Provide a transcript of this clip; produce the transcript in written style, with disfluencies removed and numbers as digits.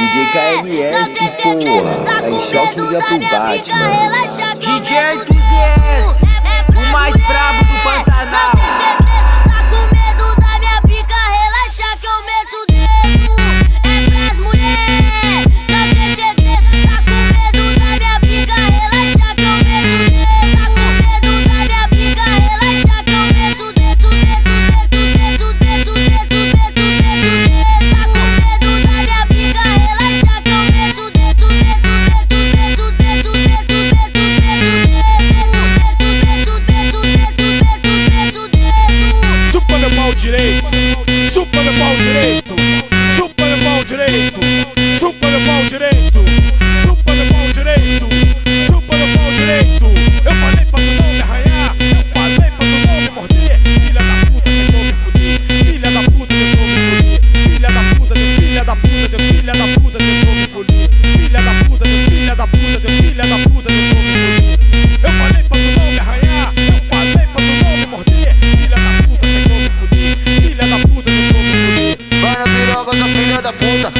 DJ KNS, porra. Aí choque liga pro Batman. DJ R2S, o mais brabo do Pantanal. Não tem segredo, tá com medo da minha pica, relaxa que eu meto o dedo. É pras mulher. Não tem segredo, tá com medo da minha pica, relaxa que eu meto o dedo. Tá com medo da minha pica, relaxa que eu meto o dedo, dedo, dedo, dedo, dedo, dedo, dedo, dedo. Tá com medo da minha pica, relaxa que eu meto o dedo, dedo, dedo, dedo, dedo, dedo, dedo, dedo. Chupa meu pau direito, chupa meu pau direito, chupa meu pau direito, chupa meu pau direito, chupa meu pau direito, chupa meu pau direito. Eu falei pra tu não me arranhar, eu falei pra tu não me morder. Filha da puta, tentou me fuder, filha da puta, tentou me fuder, filha da puta, filha da puta, filha da puta, tentou me fuder, filha da puta, filha da puta, filha da puta, tentou me fuder. Eu falei pra tu não me arranhar, eu falei pra tu não me morder. Filha da puta, tentou me fuder, filha da puta, tentou me fuder. Vai na piroga, essa filha da puta.